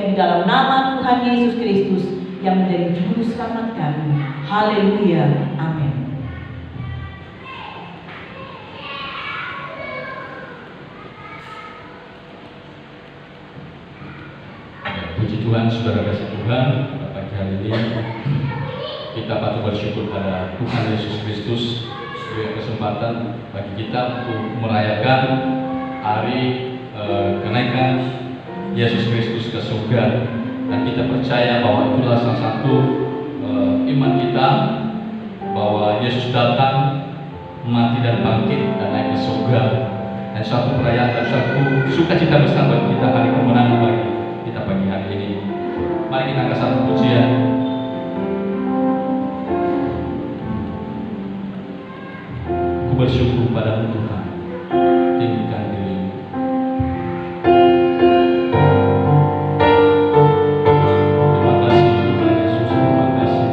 di dalam nama Tuhan Yesus Kristus yang menjadi juru selamat kami. Haleluya. Amin. Puji Tuhan, saudara kasih Tuhan, pada pagi hari ini kita patut bersyukur pada Tuhan Yesus Kristus sebagai kesempatan bagi kita untuk merayakan hari kenaikan Yesus Kristus ke surga, dan kita percaya bahwa itulah salah satu iman kita bahwa Yesus datang, mati dan bangkit dan naik ke surga, dan suatu perayaan dan suatu sukacita besar bagi kita, hari kemenangan bagi kita pagi hari ini. Mari kita angkat satu pujian. Ku bersyukur padamu Tuhan, tinggikan dirimu. Terima kasih Tuhan Yesus, terima kasih.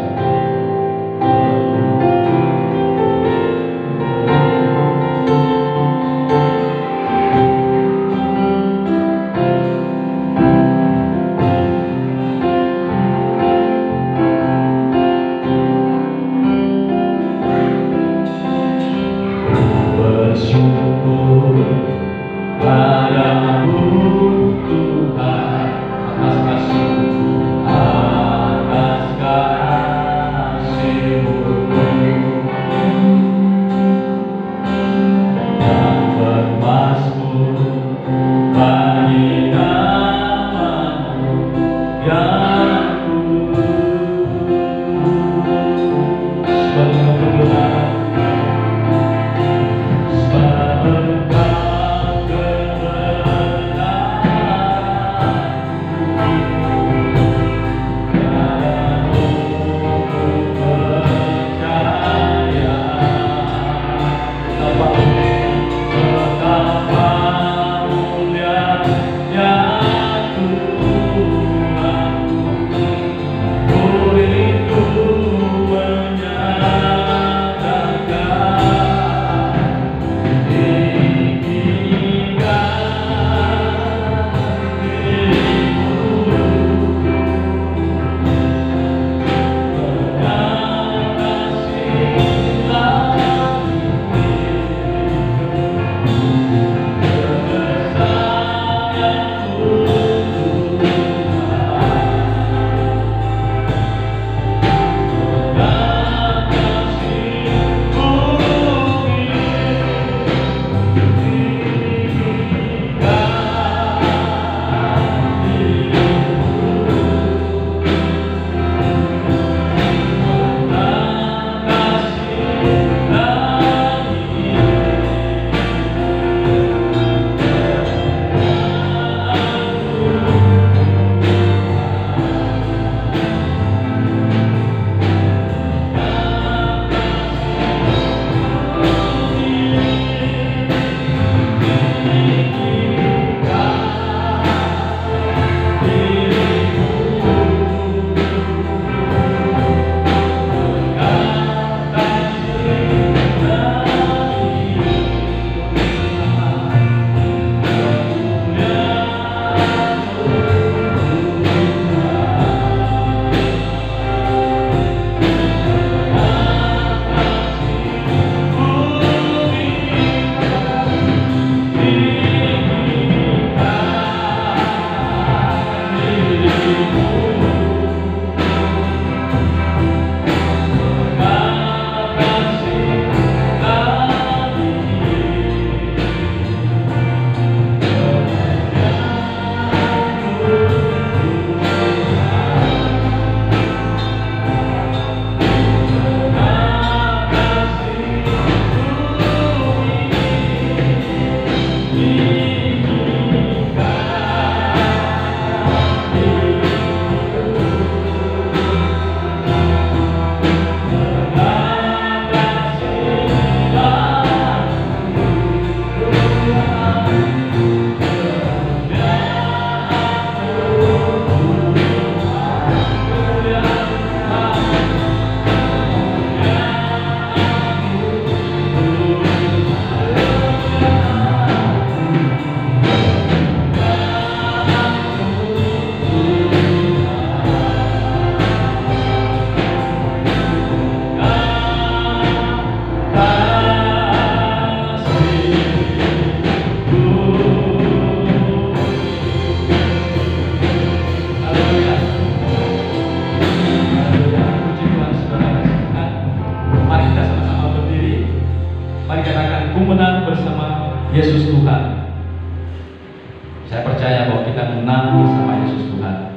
kita menang bersama Yesus Tuhan.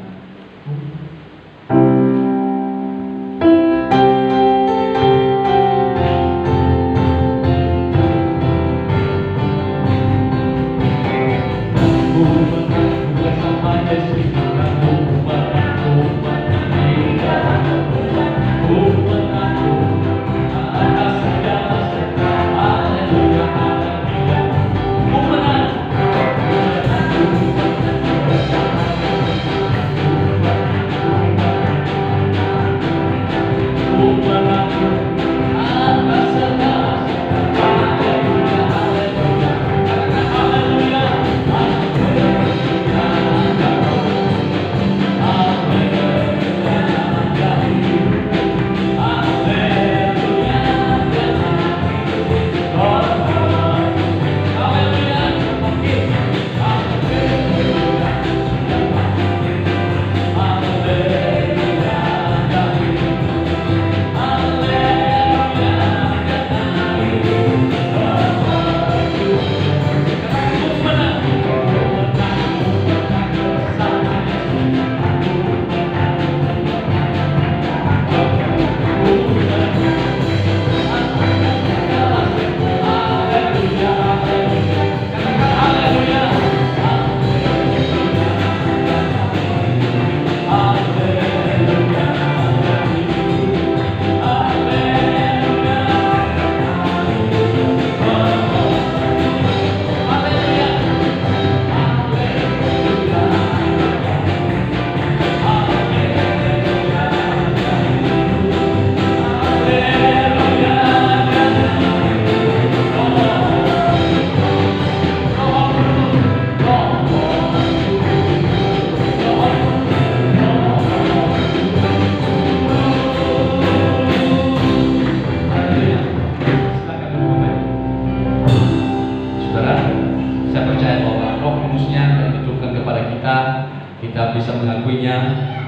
Kita bisa mengakuinya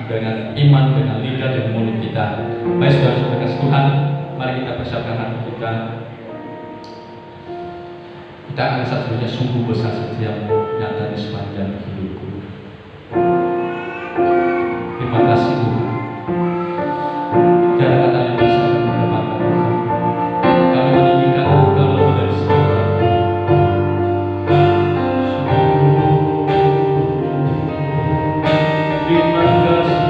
dengan iman, dengan lidah dan mulut kita. Baik saudara-saudara kasih Tuhan, mari kita persiapkan hati kita. Kita akan satunya sungguh bersaksi yang nyata di sepanjang hidupku. Terima kasih Tuhan. Tiada kata yang bisa kami mendapatkan. Kami meninggikan Engkau lebih dari segala. Terima kasih. Terima kasih.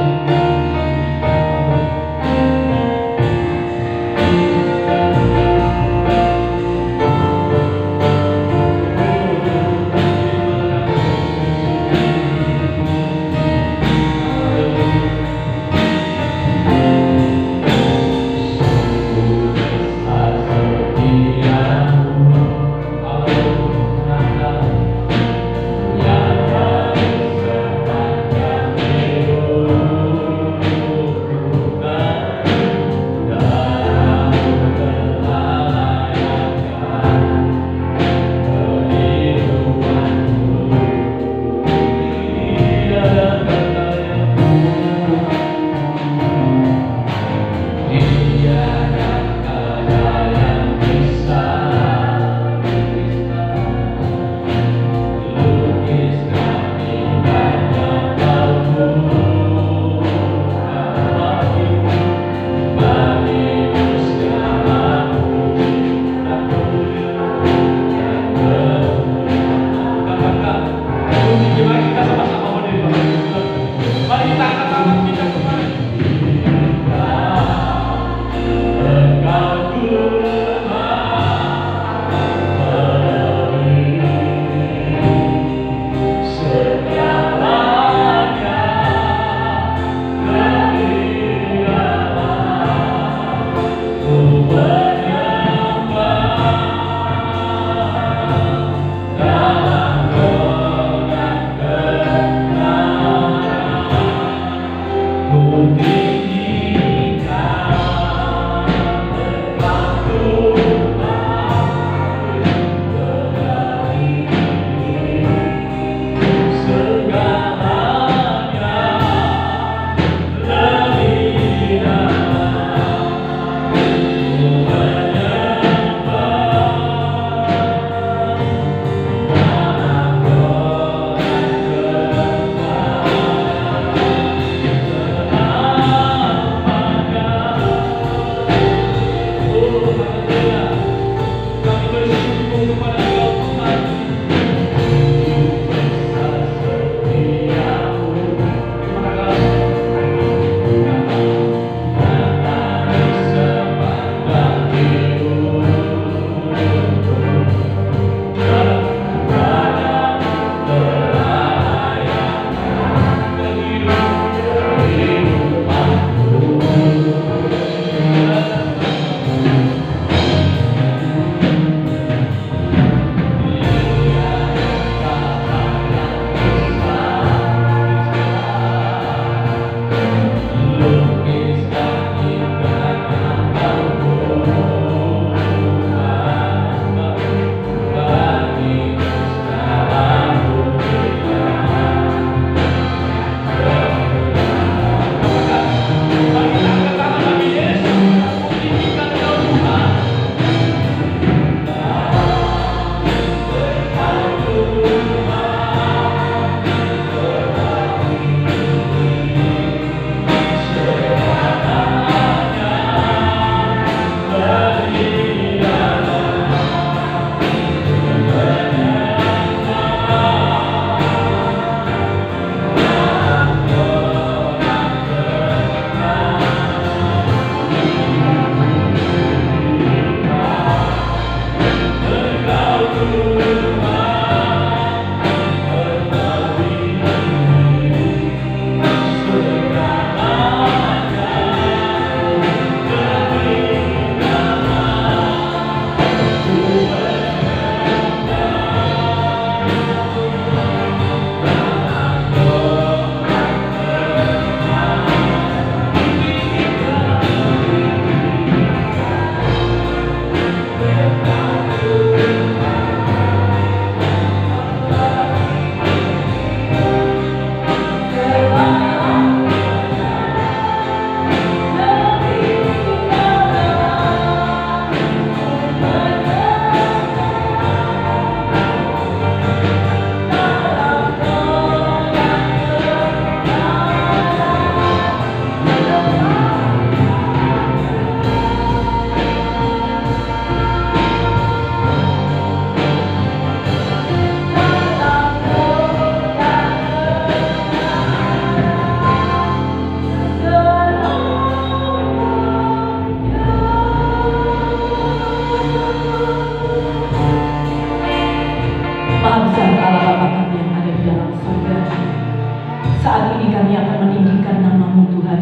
Saat ini kami akan meninggikan nama-Mu Tuhan,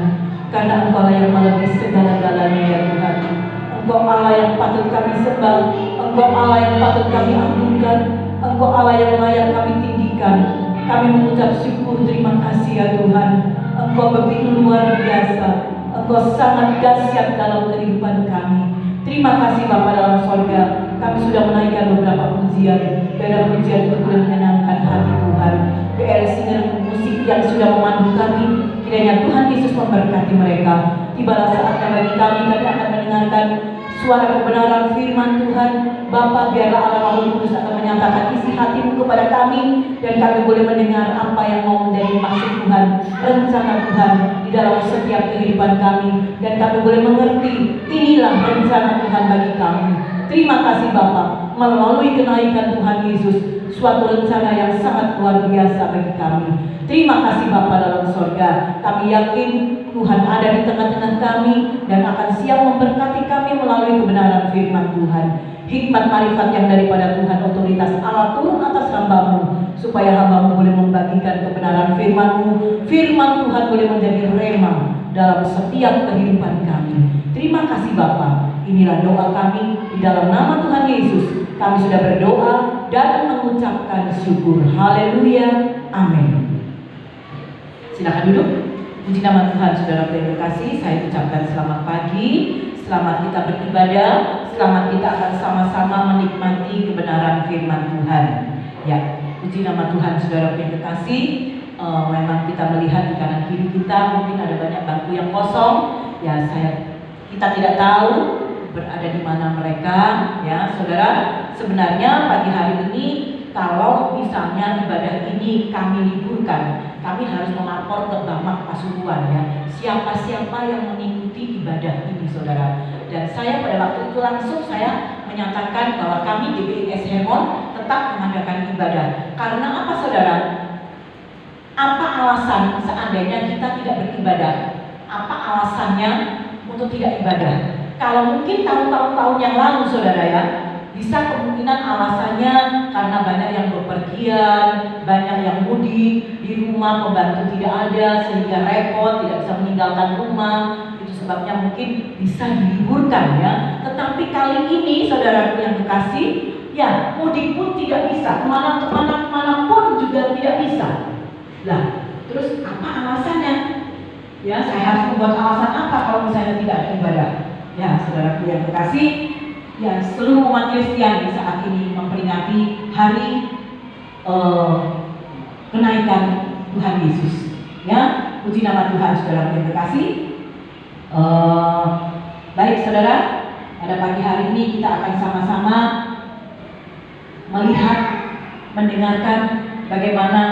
karena Engkau yang melebihi segala-galanya ya Tuhan. Engkau Allah yang patut kami sembah, Engkau Allah yang patut kami agungkan, Engkau Allah yang layak kami tinggikan. Kami mengucap syukur, terima kasih ya Tuhan. Engkau begitu luar biasa, Engkau sangat dahsyat dalam kehidupan kami. Terima kasih Bapa dalam sorga. Kami sudah menaikkan beberapa pujian, beda pujian itu boleh menyenangkan hati Tuhan. BL Singer musik yang sudah memandu kami, kiranya Tuhan Yesus memberkati mereka. Tibalah saatnya bagi kami akan mendengarkan suara kebenaran firman Tuhan. Bapa, biarlah Allah Roh Kudus akan menyatakan isi hati-Mu kepada kami, dan kami boleh mendengar apa yang mau menjadi maksud Tuhan, rencana Tuhan di dalam setiap kehidupan kami, dan kami boleh mengerti inilah rencana Tuhan bagi kami. Terima kasih Bapa, melalui kenaikan Tuhan Yesus, suatu rencana yang sangat luar biasa bagi kami. Terima kasih Bapa dalam sorga. Kami yakin Tuhan ada di tengah-tengah kami dan akan siap memberkati kami melalui kebenaran firman Tuhan. Hikmat marifat yang daripada Tuhan, otoritas Allah turun atas hamba-Mu, supaya hamba-Mu boleh membagikan kebenaran firman-Mu. Firman Tuhan boleh menjadi rema dalam setiap kehidupan kami. Terima kasih Bapa. Inilah doa kami di dalam nama Tuhan Yesus. Kami sudah berdoa dan mengucapkan syukur. Haleluya. Amin. Silakan duduk. Puji nama Tuhan, saudara yang terkasih. Saya ucapkan selamat pagi, selamat kita beribadah, selamat kita akan sama-sama menikmati kebenaran firman Tuhan. Ya, puji nama Tuhan, saudara yang terkasih. Memang kita melihat di kanan kiri kita mungkin ada banyak bangku yang kosong. Ya, kita tidak tahu berada di mana mereka. Ya, saudara. Sebenarnya pagi hari ini, kalau misalnya ibadah ini kami liburkan, kami harus melapor ke Bamak Pasuruan ya, siapa-siapa yang mengikuti ibadah ini saudara. Dan saya pada waktu itu langsung saya menyatakan bahwa kami GBIS Hermon tetap mengadakan ibadah. Karena apa saudara? Apa alasan seandainya kita tidak beribadah? Apa alasannya untuk tidak ibadah? Kalau mungkin tahun-tahun yang lalu saudara ya, bisa kemungkinan alasannya karena banyak yang bepergian, banyak yang mudik, di rumah pembantu tidak ada sehingga repot, tidak bisa meninggalkan rumah. Itu sebabnya mungkin bisa diliburkan ya. Tetapi kali ini saudaraku yang kekasih, ya mudik pun tidak bisa, kemana pun juga tidak bisa. Lah, terus apa alasannya? Ya, saya harus membuat alasan apa kalau misalnya tidak ada ibadah? Ya, saudaraku yang kekasih, ya seluruh umat Kristiani saat ini memperingati hari kenaikan Tuhan Yesus. Ya, puji nama Tuhan, saudara yang terkasih. Baik saudara, pada pagi hari ini kita akan sama-sama melihat, mendengarkan bagaimana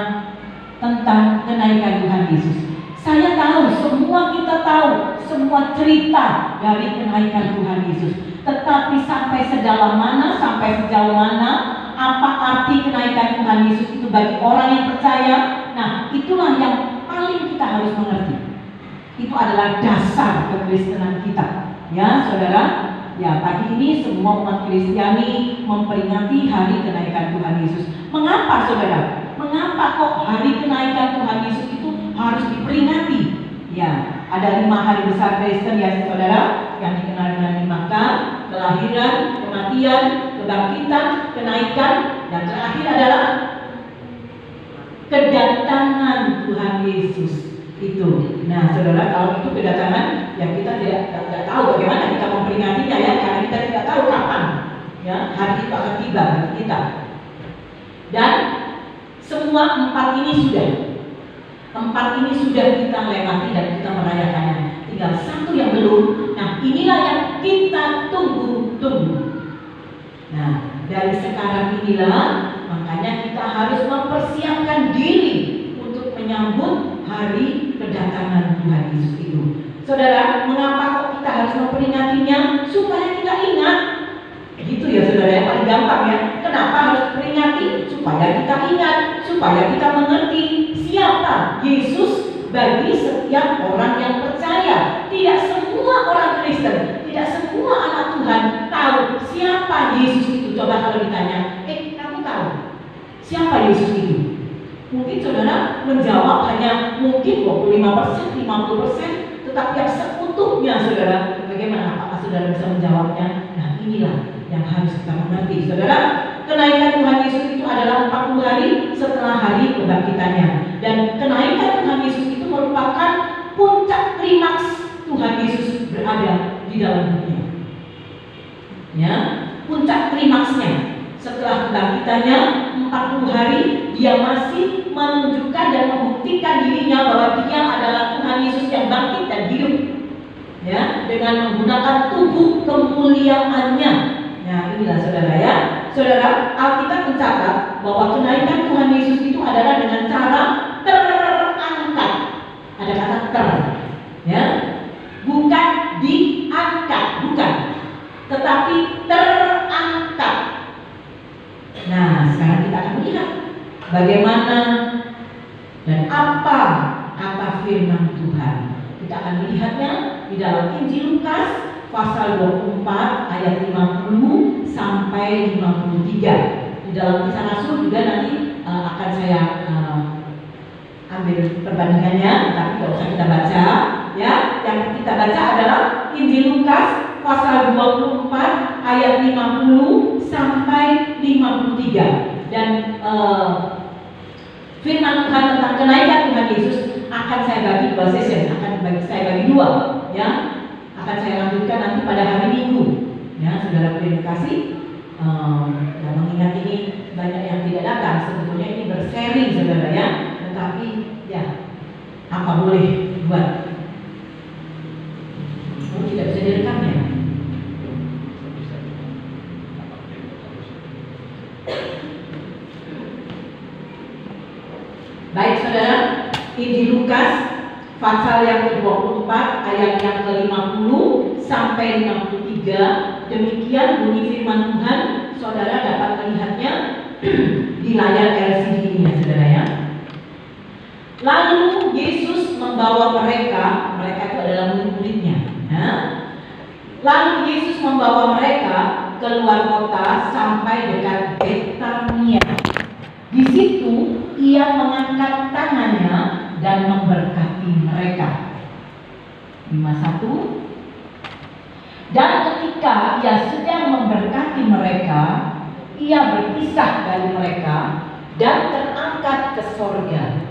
tentang kenaikan Tuhan Yesus. Saya tahu, semua kita tahu, semua cerita dari kenaikan Tuhan Yesus. Tetapi sampai sejauh mana, apa arti kenaikan Tuhan Yesus itu bagi orang yang percaya? Nah, itulah yang paling kita harus mengerti. Itu adalah dasar kekristenan kita. Ya, saudara. Ya, pagi ini semua umat Kristiani memperingati hari kenaikan Tuhan Yesus. Mengapa, saudara? Mengapa kok hari kenaikan Tuhan Yesus itu harus diperingati? Ya, ada 5 hari besar Kristen ya, saudara, yang dikenal dengan 5K: kelahiran, kematian, kebangkitan, kenaikan, dan terakhir adalah kedatangan Tuhan Yesus itu. Nah, saudara, kalau itu kedatangan, ya kita tidak tahu bagaimana kita memperingatinya ya, karena kita tidak tahu kapan ya hari itu akan tiba bagi kita. Dan semua 4 ini sudah kita lewati dan kita merayakannya. Tinggal 1 yang belum. Nah, inilah yang kita tunggu-tunggu. Nah, dari sekarang inilah makanya kita harus mempersiapkan diri untuk menyambut hari kedatangan Tuhan Yesus itu. Saudara, mengapa kok kita harus memperingatinya? Supaya kita ingat. Gitu ya saudara, yang paling gampang ya. Kenapa harus peringati? Supaya kita ingat, supaya kita mengerti siapa Yesus bagi setiap orang yang percaya. Tidak semua orang Kristen, tidak semua anak Tuhan tahu siapa Yesus itu. Coba kalau ditanya, kamu tahu siapa Yesus itu? Mungkin saudara menjawab hanya mungkin 25%, 50%, tetapi yang sekutuhnya saudara, bagaimana? Apakah saudara bisa menjawabnya? Nah, inilah yang harus kita mengerti. Saudara, kenaikan Tuhan Yesus itu adalah 40 hari setelah hari kebangkitannya. Dan kenaikan Tuhan Yesus itu merupakan puncak klimaks Tuhan Yesus berada di dalam dunia. Ya, puncak klimaksnya setelah kebangkitannya 40 hari dia masih menunjukkan dan membuktikan dirinya bahwa dia adalah Tuhan Yesus yang bangkit dan hidup. Ya, dengan menggunakan tubuh kemuliaannya. Nah, inilah saudara ya. Saudara, Alkitab mencatat bahwa kenaikan Tuhan Yesus itu adalah dengan cara terangkat. Ada kata ter, ya, bukan diangkat, bukan, tetapi terangkat. Nah, sekarang kita akan melihat bagaimana dan apa kata firman Tuhan. Kita akan melihatnya di dalam Injil Lukas pasal 24 ayat 50 sampai 53. Di dalam Kisah Rasul juga nanti akan saya ambil perbandingannya, tapi tidak usah kita baca. Ya, yang kita baca adalah Injil Lukas pasal 24 ayat 50 sampai 53. Dan firman Tuhan tentang kenaikan Tuhan Yesus akan saya bagi dua sesi, saya bagi dua, ya. Akan saya lanjutkan nanti pada hari Minggu. Ya, saudara terima kasih. Dan mengingat ini banyak yang tidak datang, sebetulnya ini berseri saudara ya. Tetapi ya, apa boleh buat? Oh, tidak bisa direkamnya. Baik saudara, Injil Lukas pasal yang ke-24 ayat yang ke-50 sampai 53. Demikian bunyi firman Tuhan. Saudara dapat melihatnya di layar LCD ini ya saudara ya. Lalu Yesus membawa mereka itu adalah murid-muridnya ya. Lalu Yesus membawa mereka keluar kota sampai dekat Betania. Di situ ia mengangkat tangannya dan memberkati mereka. 51. Dan ketika ia sedang memberkati mereka, ia berpisah dari mereka dan terangkat ke sorga.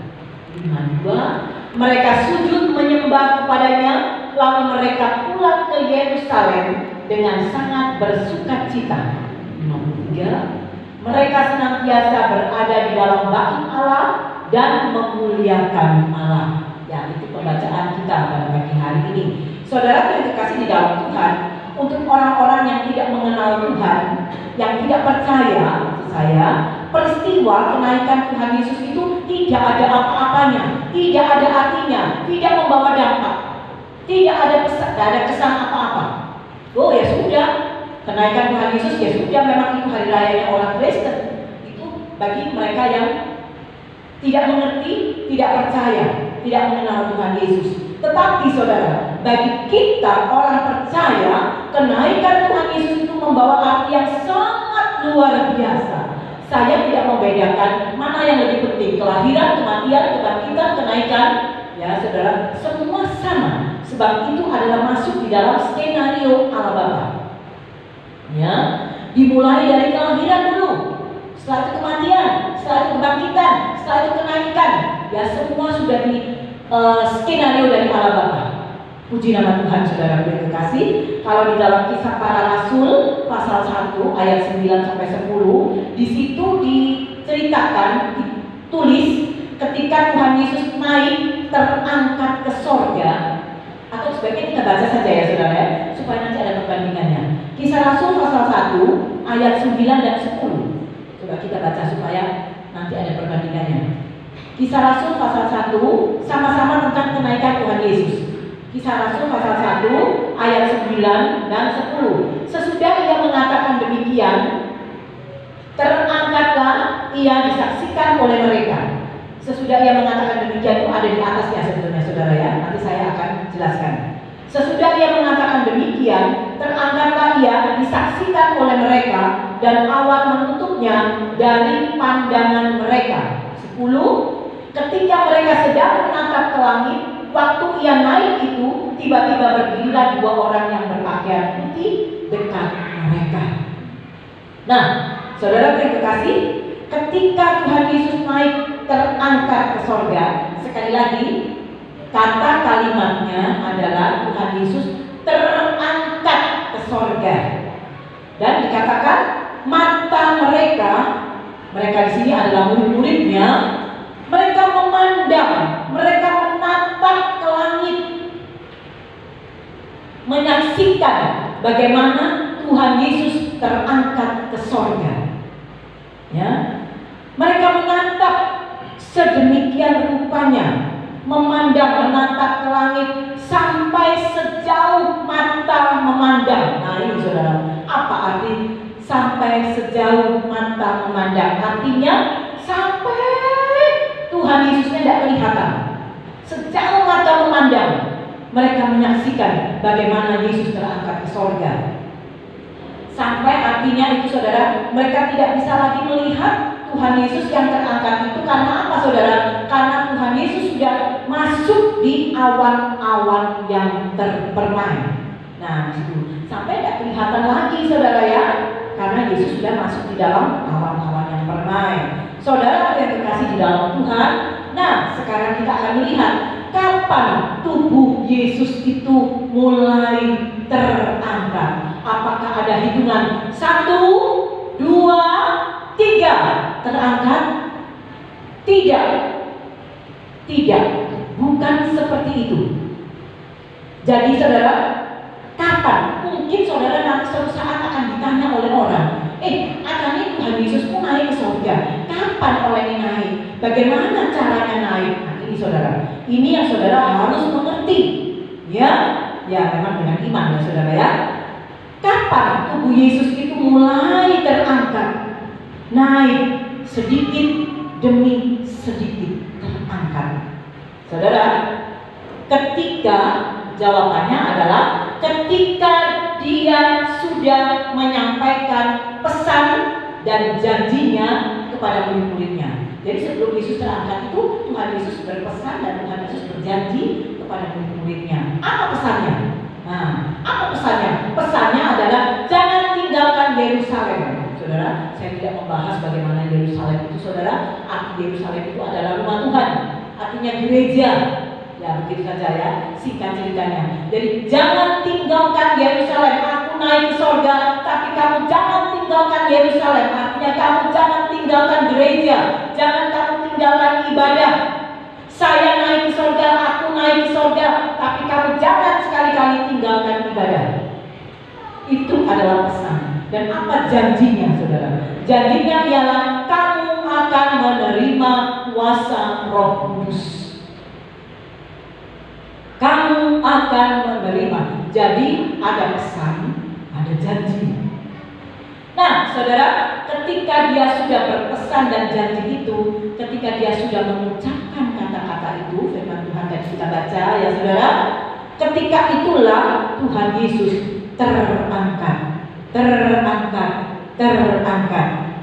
52. Mereka sujud menyembah kepadanya, lalu mereka pulang ke Yerusalem dengan sangat bersukacita. 53. Mereka senantiasa berada di dalam bait Allah dan memuliakan Allah. Ya, itu pembacaan kita pada pagi hari ini. Saudara yang terkasih di dalam Tuhan, untuk orang-orang yang tidak mengenal Tuhan, yang tidak percaya, maksud saya, peristiwa kenaikan Tuhan Yesus itu tidak ada apa-apanya, tidak ada artinya, tidak membawa dampak, tidak ada kesan apa-apa. Oh ya sudah, kenaikan Tuhan Yesus ya sudah, memang itu hari rayanya orang Kristen. Itu bagi mereka yang tidak mengerti, tidak percaya, tidak mengenal Tuhan Yesus. Tetapi saudara, bagi kita orang percaya, kenaikan Tuhan Yesus itu membawa arti yang sangat luar biasa. Saya tidak membedakan mana yang lebih penting, kelahiran, kematian, kebangkitan, kenaikan. Ya saudara, semua sama. Sebab itu adalah masuk di dalam skenario Allah Bapa. Ya, dimulai dari kelahiran dulu, setelah itu kematian, setelah itu kebangkitan, setelah itu kenaikan. Ya semua sudah di skenario dari Allah Bapa. Puji nama Tuhan saudara yang terkasih. Kalau di dalam Kisah Para Rasul pasal 1 ayat 9 sampai 10, di situ diceritakan, ditulis ketika Tuhan Yesus naik terangkat ke sorga. Atau sebaiknya kita baca saja ya saudara ya, supaya nanti ada perbandingannya. Kisah Rasul pasal 1 ayat 9 dan 10. Coba kita baca supaya nanti ada perbandingannya. Kisah Rasul pasal 1 sama-sama tentang kenaikan Tuhan Yesus. Kisah Rasul pasal 1 ayat 9 dan 10. Sesudah ia mengatakan demikian, terangkatlah ia disaksikan oleh mereka. Sesudah ia mengatakan demikian itu ada di atasnya sebetulnya saudara ya. Nanti saya akan jelaskan. Sesudah ia mengatakan demikian, terangkatlah ia disaksikan oleh mereka dan awan menutupnya dari pandangan mereka. 10. Ketika mereka sedang menatap ke langit, waktu ia naik itu, tiba-tiba berdirilah dua orang yang berpakaian putih dekat mereka. Nah, saudara terkasih, ketika Tuhan Yesus naik terangkat ke sorga, sekali lagi kata kalimatnya adalah Tuhan Yesus terangkat ke sorga. Dan dikatakan mata mereka di sini adalah murid-muridnya, mereka memandang, mereka menatap ke langit, menyaksikan bagaimana Tuhan Yesus terangkat ke sorga. Ya, mereka menatap sedemikian rupanya, memandang, menatap ke langit sampai sejauh mata memandang. Nah ini saudara, apa arti sampai sejauh mata memandang? Artinya sampai Tuhan Yesusnya tidak kelihatan, sejauh mata memandang, mereka menyaksikan bagaimana Yesus terangkat ke sorga. Sampai artinya itu saudara, mereka tidak bisa lagi melihat Tuhan Yesus yang terangkat itu. Karena apa saudara? Karena Tuhan Yesus sudah masuk di awan-awan yang terpermai. Nah disitu sampai tidak kelihatan lagi saudara ya, karena Yesus sudah masuk di dalam awan-awan yang permai. Saudara yang terkasih di dalam Tuhan, nah sekarang kita akan melihat kapan tubuh Yesus itu mulai terangkat. Apakah ada hitungan 1, 2, 3 terangkat? Tidak. Tidak. Bukan seperti itu. Jadi saudara, kapan? Mungkin saudara nanti suatu saat akan ditanya oleh orang, katanya Tuhan Yesus pun naik ke surga. Kapan orang ini naik? Bagaimana caranya naik? Nah ini saudara, ini yang saudara harus mengerti. Ya memang dengan iman ya saudara ya. Kapan tubuh Yesus itu mulai terangkat? Naik sedikit demi sedikit terangkat. Saudara, ketika jawabannya adalah ketika dia sudah menyampaikan pesan dan janjinya kepada murid-muridnya. Jadi sebelum Yesus terangkat itu, Tuhan Yesus berpesan dan Tuhan Yesus berjanji kepada murid-muridnya. Apa pesannya? Nah, apa pesannya? Pesannya adalah jangan tinggalkan Yerusalem. Saudara, saya tidak membahas bagaimana Yerusalem itu saudara. Arti Yerusalem itu adalah rumah Tuhan, artinya gereja. Ya begitu saja ya, singkat ceritanya. Jadi jangan tinggalkan Yerusalem. Aku naik ke sorga, tapi kamu jangan tinggalkan Yerusalem. Artinya kamu jangan tinggalkan gereja, jangan kamu tinggalkan ibadah. Saya naik ke sorga, aku naik ke sorga, tapi kamu jangan sekali-kali tinggalkan ibadah. Itu adalah pesan. Dan apa janjinya saudara? Janjinya ialah kamu akan menerima kuasa Roh Kudus. Kamu akan menerima. Jadi ada pesan, ada janji. Nah saudara, ketika dia sudah berpesan dan janji itu, ketika dia sudah mengucapkan kata-kata itu, firman Tuhan tadi kita baca ya saudara, ketika itulah Tuhan Yesus terangkat.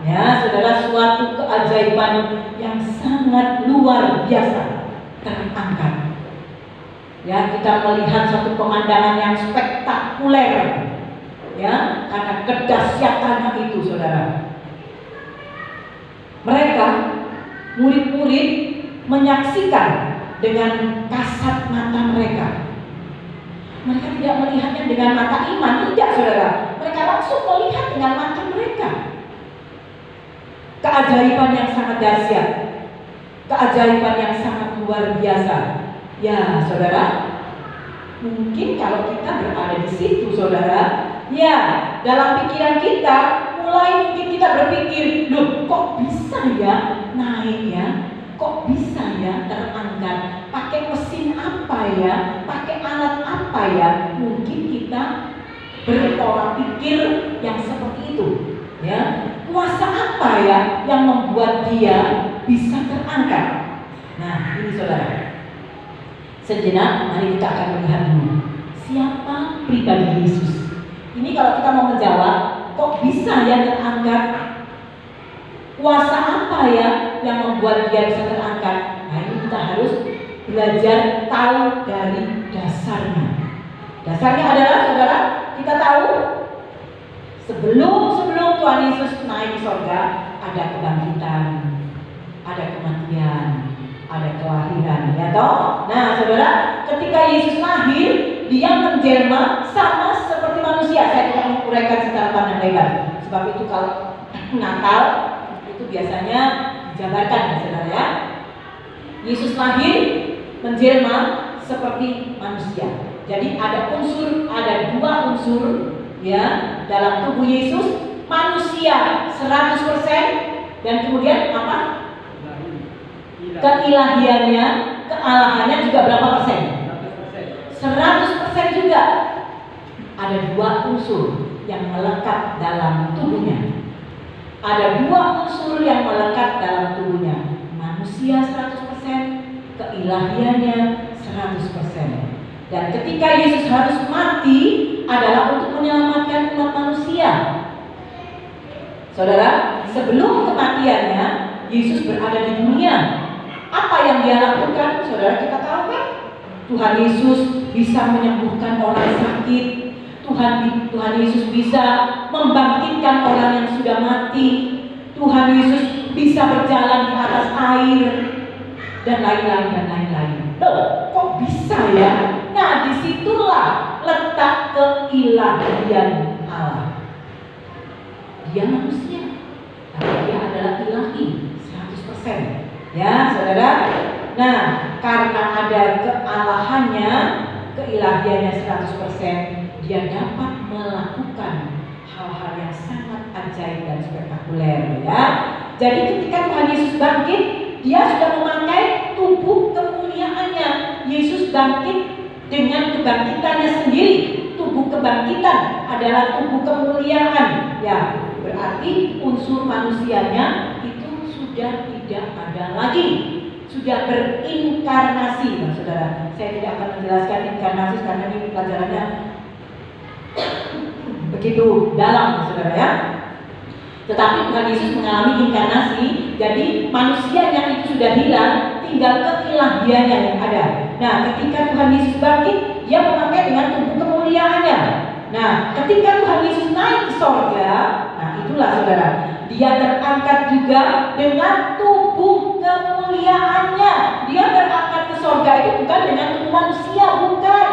Ya saudara, suatu keajaiban yang sangat luar biasa terangkat. Ya, kita melihat satu pemandangan yang spektakuler. Ya, karena kedahsyatannya itu saudara. Mereka murid-murid menyaksikan dengan kasat mata mereka. Mereka tidak melihatnya dengan mata iman, tidak saudara. Mereka langsung melihat dengan mata mereka. Keajaiban yang sangat dahsyat, keajaiban yang sangat luar biasa. Ya saudara, mungkin kalau kita berada di situ saudara, ya dalam pikiran kita mulai mungkin kita berpikir, loh kok bisa ya naik ya, kok bisa ya terangkat, pakai mesin apa ya, pakai alat apa ya. Mungkin kita berpola pikir yang seperti itu ya. Kuasa apa ya yang membuat dia bisa terangkat? Nah ini saudara, sejenak mari kita akan melihat dulu siapa pribadi Yesus. Ini kalau kita mau menjawab, kok bisa ya terangkat? Kuasa apa ya yang membuat dia bisa terangkat? Nah kita harus belajar tahu dari dasarnya. Dasarnya adalah, saudara, kita tahu sebelum Tuhan Yesus naik ke sorga, ada kebangkitan, ada kematian, ada kelahiran, ya toh? Nah, saudara, ketika Yesus lahir, dia menjelma sama seperti manusia. Saya tidak menguraikan secara panjang lebar, sebab itu kalau Natal itu biasanya dijabarkan, ya saudara ya. Yesus lahir menjelma seperti manusia. Jadi ada dua unsur ya dalam tubuh Yesus, manusia 100% dan kemudian apa? Keilahiannya, kealahannya juga berapa persen? 100% juga. Ada dua unsur yang melekat dalam tubuhnya. Ada dua unsur yang melekat dalam tubuhnya. Manusia 100%, keilahiannya 100%. Dan ketika Yesus harus mati adalah untuk menyelamatkan umat manusia. Saudara, sebelum kematiannya Yesus berada di dunia. Apa yang dia lakukan? Saudara, kita tahu kan? Tuhan Yesus bisa menyembuhkan orang sakit. Tuhan Yesus bisa membangkitkan orang yang sudah mati. Tuhan Yesus bisa berjalan di atas air dan lain-lain. Loh, kok bisa ya? Nah, disitulah letak keilahian Allah. Dia manusia, tapi dia adalah ilahi 100%. Ya, saudara. Nah, karena ada kealahannya, keilahiannya 100%, dia dapat melakukan hal-hal yang sangat ajaib dan spektakuler, ya. Jadi ketika Tuhan Yesus bangkit, dia sudah memakai tubuh kemuliaannya. Yesus bangkit dengan kebangkitannya sendiri. Tubuh kebangkitan adalah tubuh kemuliaan, ya. Berarti unsur manusianya itu sudah tidak ada lagi, sudah berinkarnasi. Nah, saudara, saya tidak akan menjelaskan inkarnasi karena ini pelajarannya begitu dalam, saudara ya. Tetapi Tuhan Yesus mengalami inkarnasi, jadi manusianya itu sudah hilang, tinggal keilahiannya yang ada. Nah, ketika Tuhan Yesus bangkit, dia memakai dengan tubuh kemuliaannya. Nah, ketika Tuhan Yesus naik ke sorga, nah itulah saudara, dia terangkat juga dengan tubuh kemuliaannya. Dia terangkat ke sorga itu bukan dengan tubuh manusia, bukan.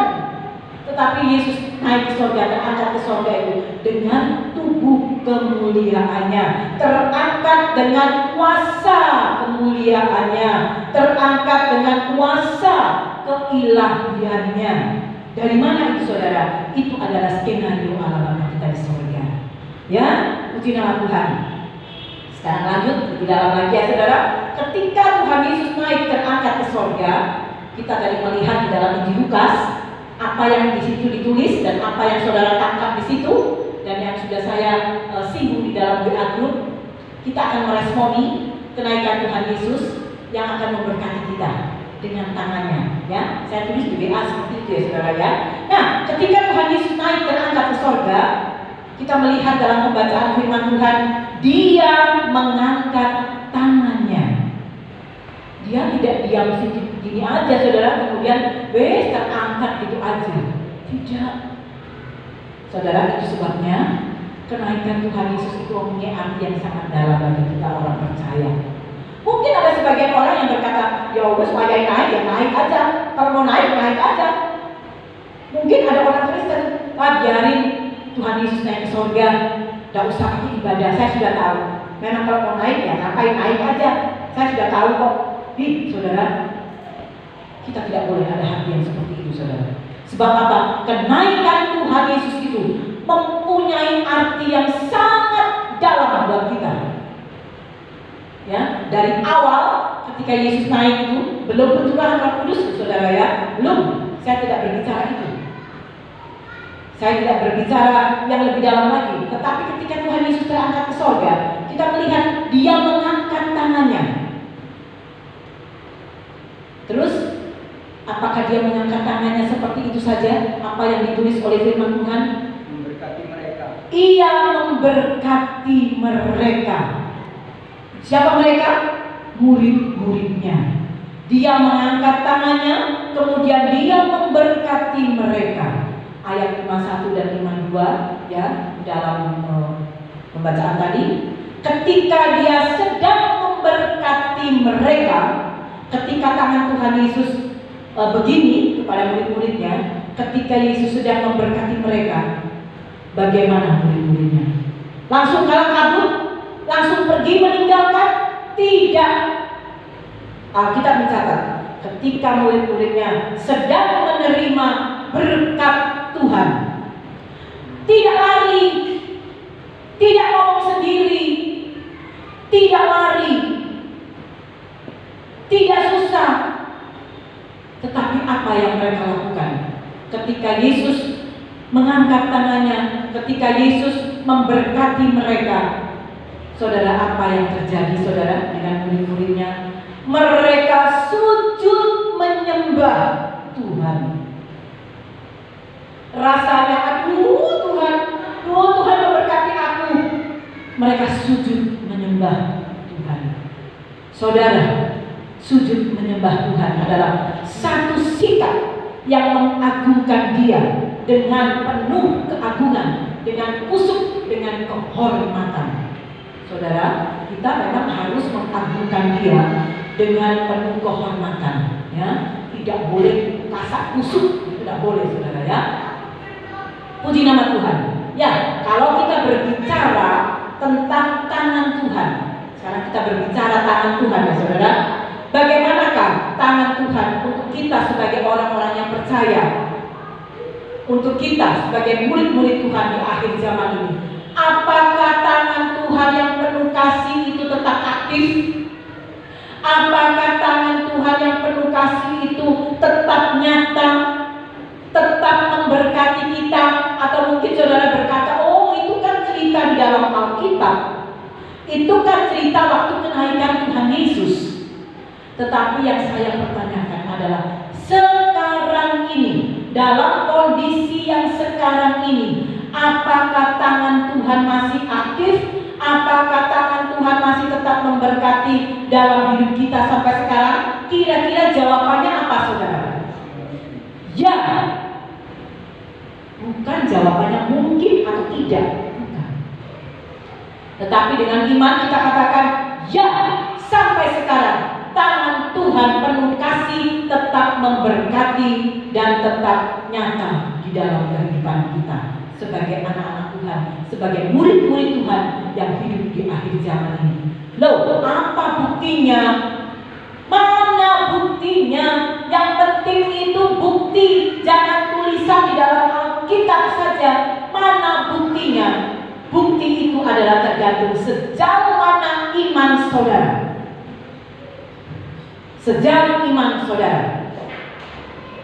Tetapi Yesus naik ke sorga, terangkat ke sorga itu dengan tubuh kemuliaannya, terangkat dengan kuasa kemuliaannya, terangkat dengan kuasa keilahiannya. Dari mana itu, saudara? Itu adalah skenario ala Bapa kita di sorga. Ya, puji nama Tuhan. Sekarang lanjut lebih dalam lagi ya, saudara. Ketika Tuhan Yesus naik terangkat ke sorga, kita tadi melihat di dalam Injil Lukas apa yang di situ ditulis dan apa yang saudara tangkap di situ dan yang sudah saya singgung di dalam WA group. Kita akan meresponi kenaikan Tuhan Yesus yang akan memberkati kita dengan tangannya, ya. Saya tulis di WA seperti itu ya, saudara ya. Nah, ketika Tuhan Yesus naik terangkat ke sorga, kita melihat dalam pembacaan firman Tuhan, dia mengangkat tangannya. Dia tidak diam gini aja, saudara, kemudian wes terangkat gitu aja. Tidak, saudara. Itu sebabnya kenaikan Tuhan Yesus itu mempunyai arti yang sangat dalam bagi kita orang percaya. Mungkin ada sebagian orang yang berkata, ya wes wajah naik, ya naik aja. Kalau mau naik, naik aja. Mungkin ada orang Kristen, biarin Tuhan Yesus naik ke sorga, gak usah pakai ibadah, saya sudah tahu. Memang kalau mau naik, ya ngapain naik aja, saya sudah tahu kok. Saudara, kita tidak boleh ada hati yang seperti itu, saudara. Sebab apa? Kenaikan Tuhan Yesus itu mempunyai arti yang sangat dalam buat kita. Ya, dari awal ketika Yesus naik itu belum bercurah Roh Kudus, saudara ya, belum. Saya tidak berbicara itu. Saya tidak berbicara yang lebih dalam lagi. Tetapi ketika Tuhan Yesus terangkat ke sorga, kita melihat dia mengangkat tangannya. Terus, apakah dia mengangkat tangannya seperti itu saja? Apa yang ditulis oleh firman Tuhan? Memberkati mereka. Ia memberkati mereka. Siapa mereka? Murid-muridnya. Dia mengangkat tangannya, kemudian dia memberkati mereka. Ayat 51 dan 52 ya dalam pembacaan tadi. Ketika dia sedang memberkati mereka, ketika tangan Tuhan Yesus begini kepada murid-muridnya, ketika Yesus sedang memberkati mereka, bagaimana murid-muridnya? Langsung kalah kabur? Langsung pergi meninggalkan? Tidak. Alkitab mencatat, ketika murid-muridnya sedang menerima berkat Tuhan, tidak lari, tidak ngomong sendiri, tidak lari, tidak susah. Tetapi apa yang mereka lakukan? Ketika Yesus mengangkat tangannya, ketika Yesus memberkati mereka, saudara, apa yang terjadi saudara dengan murid-muridnya? Mereka sujud menyembah Tuhan. Rasanya, aduh Tuhan memberkati aku. Mereka sujud menyembah Tuhan. Saudara, sujud menyembah Tuhan adalah satu sikap yang mengagungkan Dia dengan penuh keagungan, dengan kusuk, dengan kehormatan. Saudara, kita memang harus mengagungkan Dia dengan penuh kehormatan, ya. Tidak boleh kasak kusuk, tidak boleh, saudara, ya. Puji nama Tuhan. Ya, kalau kita berbicara tentang tangan Tuhan, sekarang kita berbicara tangan Tuhan, ya saudara. Bagaimanakah tangan Tuhan untuk kita sebagai orang-orang yang percaya, untuk kita sebagai murid-murid Tuhan di akhir zaman ini? Apakah tangan Tuhan yang penuh kasih itu tetap aktif? Apakah tangan Tuhan yang penuh kasih itu tetap nyata, tetap memberkati kita? Atau mungkin saudara berkata, oh itu kan cerita di dalam Alkitab, itu kan cerita waktu kenaikan Tuhan Yesus. Tetapi yang saya pertanyakan adalah, sekarang ini, dalam kondisi yang sekarang ini, apakah tangan Tuhan masih aktif? Apakah tangan Tuhan masih tetap memberkati dalam hidup kita sampai sekarang? Kira-kira jawabannya apa, saudara? Ya. Bukan jawabannya mungkin atau tidak. Bukan. Tetapi dengan iman kita katakan, ya, sampai sekarang tangan Tuhan penuh kasih, tetap memberkati dan tetap nyata di dalam kehidupan kita sebagai anak-anak Tuhan, sebagai murid-murid Tuhan yang hidup di akhir zaman ini. Loh, apa buktinya? Mana buktinya? Yang penting itu bukti, jangan tulisan di dalam Alkitab saja. Mana buktinya? Bukti itu adalah tergantung sejauh mana iman saudara. Sejauh iman saudara.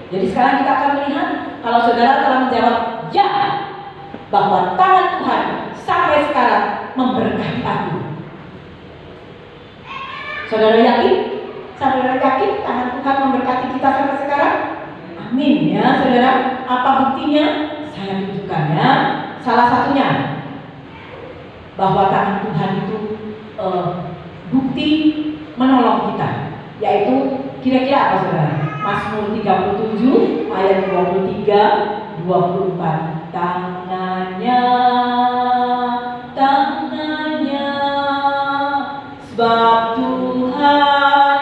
Jadi sekarang kita akan melihat, kalau saudara telah menjawab ya, bahwa tangan Tuhan sampai sekarang memberkati aku. Saudara yakin? Saudara yakin tangan Tuhan memberkati kita sampai sekarang? Amin ya saudara. Apa buktinya? Saya tunjukkan ya. Salah satunya, bahwa tangan Tuhan itu bukti menolong kita, yaitu kira-kira apa saudara? Mazmur 37 ayat 23, 24. Tangannya sebab Tuhan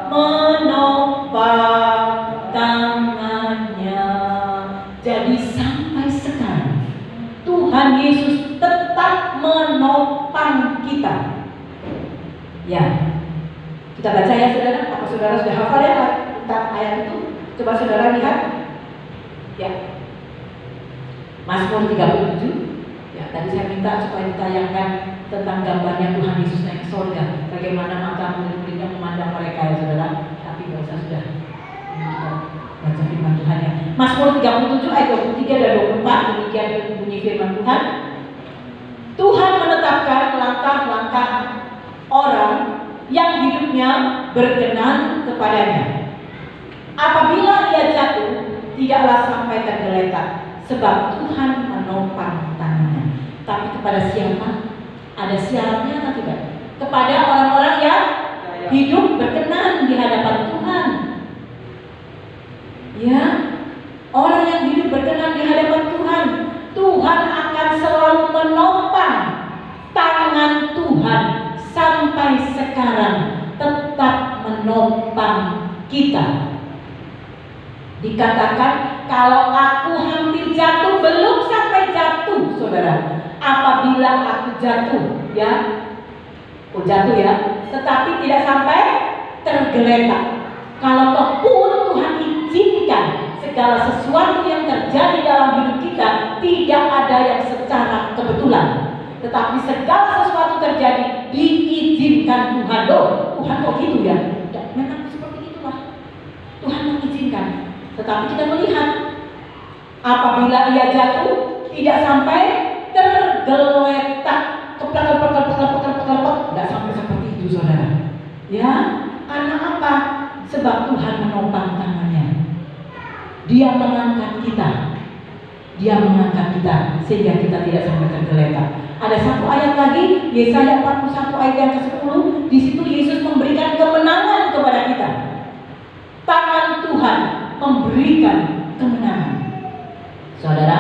menopang tangannya. Jadi sampai sekarang Tuhan Yesus tetap menopang kita. Ya, kita baca ya saudara. Apa saudara sudah hafal ya tentang ayat itu? Coba saudara lihat. Ya, Mazmur 37. Ya, tadi saya minta supaya ditayangkan tentang gambarnya Tuhan Yesus naik ke sorga. Bagaimana mata murid-muridnya memandang mereka ya saudara. Tapi gak usah sudah. Baca firman Tuhan ya. Mazmur 37 ayat 23 dan 24. Demikian bunyi firman Tuhan. Tuhan menetapkan langkah-langkah orang yang hidupnya berkenan kepadanya. Apabila ia jatuh, tidaklah sampai tergeletak, sebab Tuhan menopang tangannya. Tapi kepada siapa? Ada syaratnya atau tidak? Kepada orang-orang yang hidup berkenan di di hadapan Tuhan. Ya, orang yang hidup berkenan di hadapan Tuhan, Tuhan akan selalu menopang. Tangan Tuhan sampai sekarang tetap menopang kita. Dikatakan kalau aku hampir jatuh, belum sampai jatuh, saudara. Apabila aku jatuh, ya, jatuh ya, tetapi tidak sampai tergeletak. Kalau pun Tuhan izinkan segala sesuatu yang terjadi dalam hidup kita, tidak ada yang secara kebetulan. Tetapi segala sesuatu terjadi diizinkan Tuhan. Loh, Tuhan kok gitu ya? Memang seperti itulah Tuhan mengizinkan. Tetapi kita melihat apabila ia jatuh tidak sampai tergeletak, tidak sampai seperti itu, saudara. Ya, karena apa? Sebab Tuhan menopang tangannya. Dia mengangkat kita. Dia mengangkat kita sehingga kita tidak sampai tergeletak. Ada satu ayat lagi, Yesaya 41 ayat yang ke-10. Di situ Yesus memberikan kemenangan kepada kita. Tangan Tuhan memberikan kemenangan. Saudara,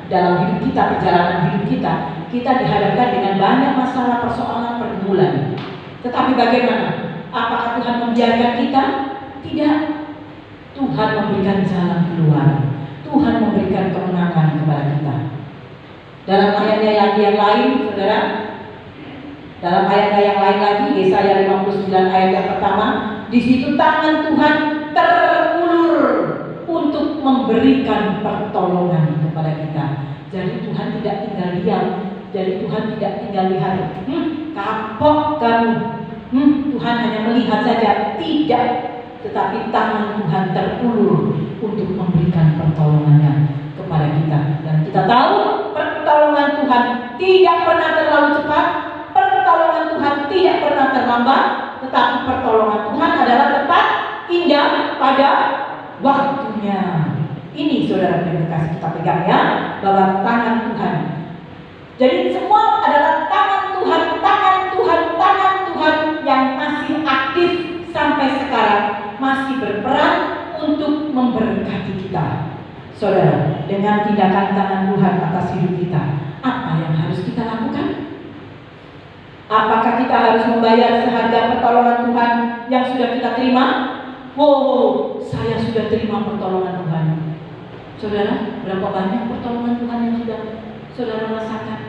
dalam hidup kita, perjalanan hidup kita, kita dihadapkan dengan banyak masalah, persoalan, pergumulan. Tetapi bagaimana? Apakah Tuhan membiarkan kita? Tidak. Tuhan memberikan jalan keluar. Tuhan memberikan kemenangan kepada kita. Dalam ayat-ayat yang lain, saudara, dalam ayat-ayat yang lain lagi, Yesaya 59 ayat yang pertama, di situ tangan Tuhan terulur untuk memberikan pertolongan kepada kita. Jadi Tuhan tidak tinggal diam. Jadi Tuhan tidak tinggal lihat, kapok kamu, Tuhan hanya melihat saja. Tidak. Tetapi tangan Tuhan terulur untuk memberikan pertolongannya kepada kita. Dan kita tahu pertolongan Tuhan tidak pernah terlalu cepat, pertolongan Tuhan tidak pernah terlambat, tetapi pertolongan Tuhan adalah tepat, indah pada waktunya. Ini saudara yang kasih kita pegang ya, bahwa tangan Tuhan. Jadi semua adalah tangan Tuhan, tangan Tuhan, tangan Tuhan yang masih aktif sampai sekarang, masih berperan untuk memberkati kita. Saudara, dengan tindakan tangan Tuhan atas hidup kita, apa yang harus kita lakukan? Apakah kita harus membayar seharga pertolongan Tuhan yang sudah kita terima? Wow, saya sudah terima pertolongan Tuhan. Saudara, berapa banyak pertolongan Tuhan yang sudah saudara rasakan?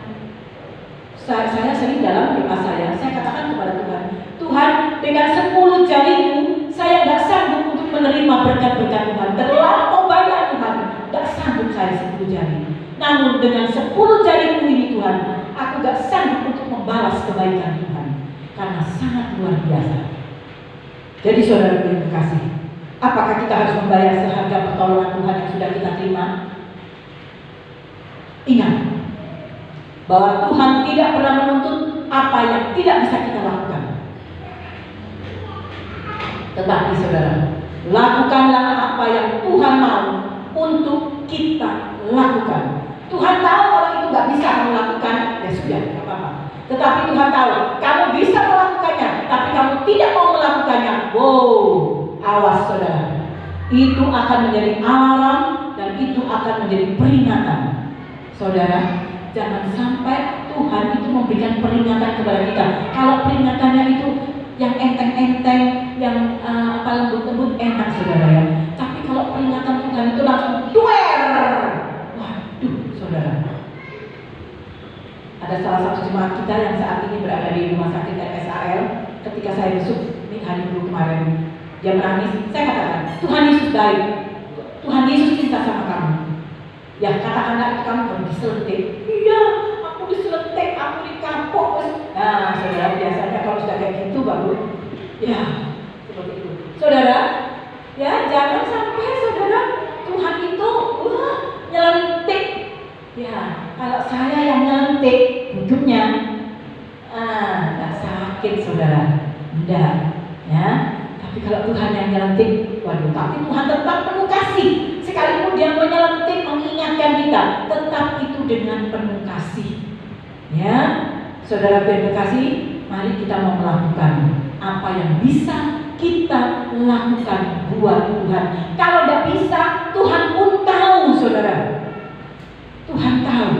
Saya sering dalam doa saya katakan kepada Tuhan, Tuhan, dengan 10 jariku, saya tidak sanggup untuk menerima berkat-berkat Tuhan. Terlampau banyak Tuhan, tidak sanggup saya 10 jari. Namun dengan 10 jariku ini Tuhan, aku tidak sanggup untuk membalas kebaikan Tuhan, karena sangat luar biasa. Jadi saudara yang terkasih, apakah kita harus membayar seharga pertolongan Tuhan yang sudah kita terima? Ingat bahwa Tuhan tidak pernah menuntut apa yang tidak bisa kita lakukan. Tetapi saudara, lakukanlah apa yang Tuhan mau untuk kita lakukan. Tuhan tahu kalau itu gak bisa kamu lakukan, ya sudah, gak apa-apa. Tetapi Tuhan tahu kamu bisa melakukannya, tapi kamu tidak mau melakukannya. Wow, awas saudara. Itu akan menjadi alarm dan itu akan menjadi peringatan. Saudara, jangan sampai Tuhan itu memberikan peringatan kepada kita. Kalau peringatannya itu yang enteng-enteng, yang lembut-lembut, enak saudara ya. Tapi kalau peringatan Tuhan itu langsung duer. Waduh saudara. Ada salah satu jemaat kita yang saat ini berada di rumah sakit RSAL. Ketika saya besuk ini hari Minggu kemarin, dia menangis. Saya katakan, Tuhan Yesus baik, Tuhan Yesus cinta sama kamu. Ya katakanlah itu kamu diselentik. Iya, aku diselentik, aku dikapok. Nah saudara, biasanya kalau sudah kayak gitu baru ya seperti itu. Saudara, ya jangan sampai saudara Tuhan itu nyelentik. Ya kalau saya yang nyelentik hidupnya, nggak sakit saudara, enggak ya. Tapi kalau Tuhan yang nyelentik, waduh. Tapi Tuhan tetap penuh kasih. Sekalipun dia menyelentik, mengingatkan kita, tetap itu dengan penuh kasih. Ya, saudara yang terkasih, mari kita mau melakukan apa yang bisa kita lakukan buat Tuhan. Kalau tidak bisa, Tuhan pun tahu, saudara. Tuhan tahu.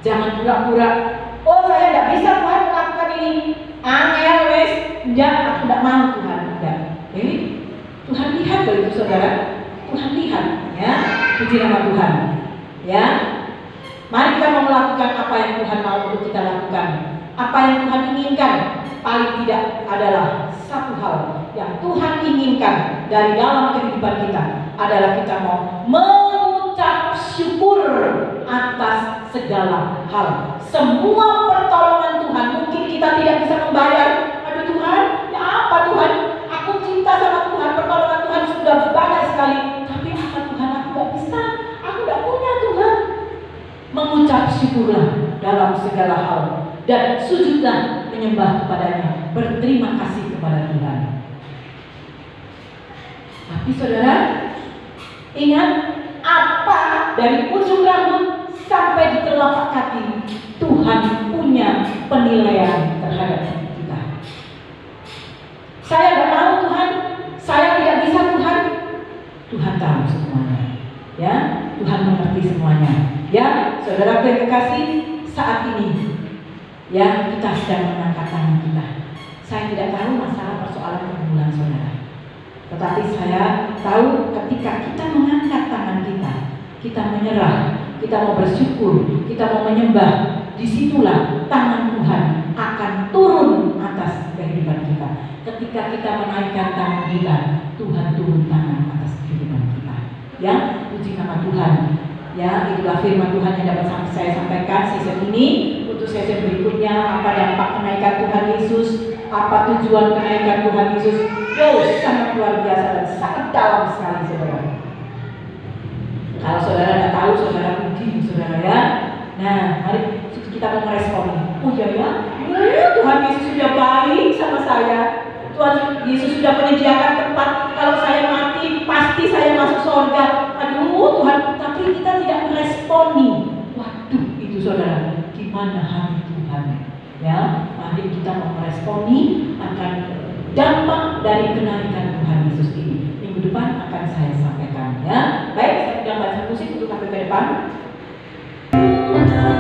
Jangan pura-pura, oh saya tidak bisa Tuhan melakukan ini. Angel wes, enggak, aku tidak mau Tuhan. Enggak. Tuhan lihat loh itu, saudara. Tuhan lihat, ya. Puji nama Tuhan. Ya. Mari kita mau melakukan apa yang Tuhan mau untuk kita lakukan. Apa yang Tuhan inginkan, paling tidak adalah satu hal yang Tuhan inginkan dari dalam kehidupan kita adalah kita mau mengucap syukur atas segala hal. Semua pertolongan Tuhan, mungkin kita tidak bisa membayar. Aduh Tuhan, ya apa Tuhan? Aku cinta sama Tuhan, pertolongan Tuhan sudah banyak sekali. Tapi apa Tuhan, aku gak bisa, aku gak punya Tuhan. Mengucap syukurlah dalam segala hal dan sujudlah menyembah kepadanya, berterima kasih kepada Tuhan. Tapi saudara, ingat, apa dari ujung rambut sampai di telapak kaki, Tuhan punya penilaian terhadap kita. Saya gak mau Tuhan, saya tidak bisa Tuhan. Tuhan tahu semuanya, ya. Tuhan mengerti semuanya, ya. Saudara yang kekasih, saat ini, ya, kita sedang mengangkat tangan kita. Saya tidak tahu masalah persoalan pergumulan saudara, tetapi saya tahu ketika kita mengangkat tangan kita menyerah, kita mau bersyukur, kita mau menyembah, disitulah tangan Tuhan akan turun atas kehidupan kita. Ketika kita menaikkan tangan kita, Tuhan turun tangan atas kehidupan kita. Ya, puji nama Tuhan. Ya, itulah firman Tuhan yang dapat saya sampaikan season ini. Untuk season berikutnya, apa dampak kenaikan Tuhan Yesus, apa tujuan kenaikan Tuhan Yesus, sangat luar biasa dan sangat dalam sekali, saudara. Kalau saudara tidak tahu, saudara mungkin, saudara, ya. Nah, mari kita mau merespon. Oh iya ya, Tuhan Yesus sudah baik sama saya. Tuhan Yesus sudah menyediakan tempat. Kalau saya mati, pasti saya masuk surga. Aduh Tuhan, tapi kita tidak meresponi. Waduh, itu saudara, gimana hati Tuhan? Ya, mari kita mau meresponi akan dampak dari kenaikan Tuhan Yesus ini. Minggu depan akan saya sampaikan, ya. Baik, saya sedang baca musik untuk sampai ke depan. Tuhan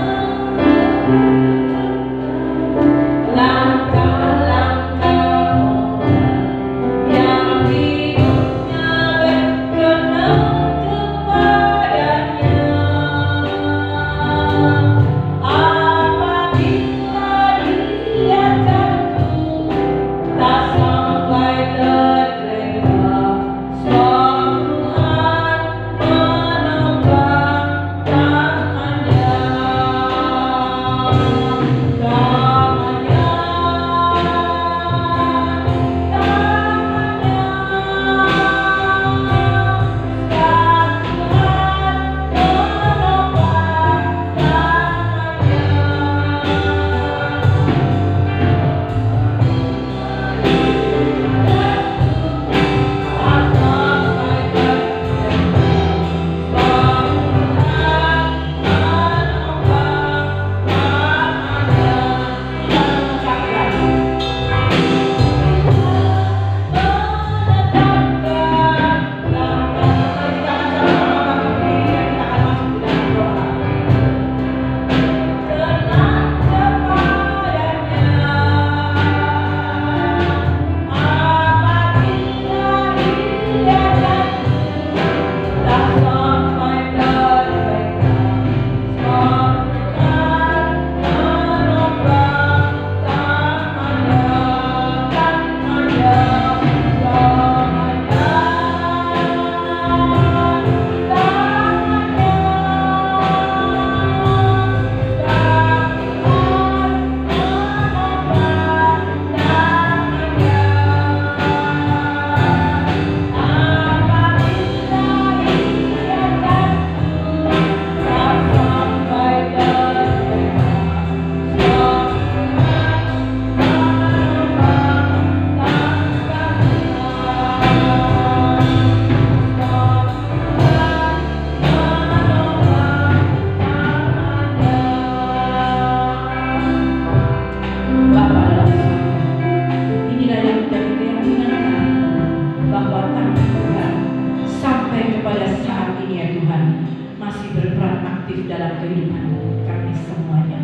aktif dalam kehidupan kami semuanya.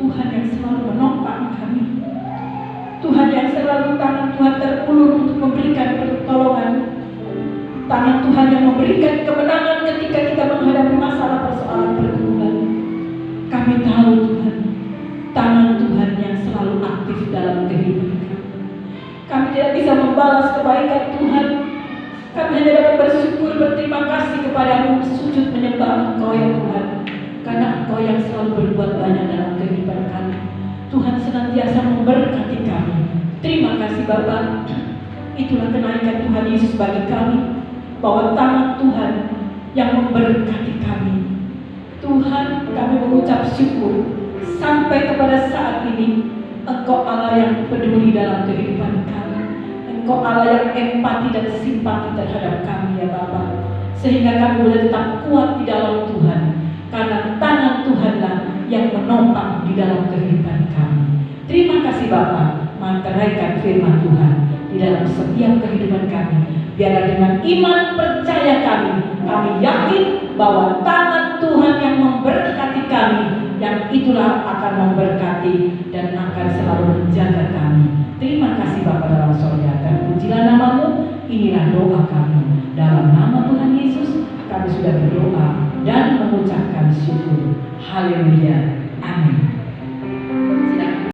Tuhan yang selalu menopang kami, Tuhan yang selalu tangan Tuhan terulur untuk memberikan pertolongan, tangan Tuhan yang memberikan kemenangan ketika kita menghadapi masalah persoalan pergumulan. Kami tahu Tuhan, tangan Tuhan yang selalu aktif dalam kehidupan kami. Kami tidak bisa membalas kebaikan Tuhan. Kami hanya dapat bersyukur, berterima kasih kepadamu, sujud menyembah Engkau ya Tuhan, karena Engkau yang selalu berbuat banyak dalam kehidupan kami. Tuhan senantiasa memberkati kami. Terima kasih Bapa. Itulah kenaikan Tuhan Yesus bagi kami, bahwa tangan Tuhan yang memberkati kami. Tuhan, kami mengucap syukur sampai kepada saat ini. Engkau Allah yang peduli dalam kehidupan kami. Engkau Allah yang empati dan simpati terhadap kami ya Bapa, sehingga kami boleh tetap kuat di dalam Tuhan, karena tangan Tuhanlah yang menopang di dalam kehidupan kami. Terima kasih Bapa. Manteraikan firman Tuhan di dalam setiap kehidupan kami. Biarlah dengan iman percaya kami yakin bahwa tangan Tuhan yang memberkati kami, yang itulah akan memberkati dan akan selalu menjaga kami. Terima kasih Bapa dalam sorga, dan pujilah namamu. Inilah doa kami. Dalam nama Tuhan Yesus kami sudah berdoa dan mengucapkan syukur. Haleluya. Amin.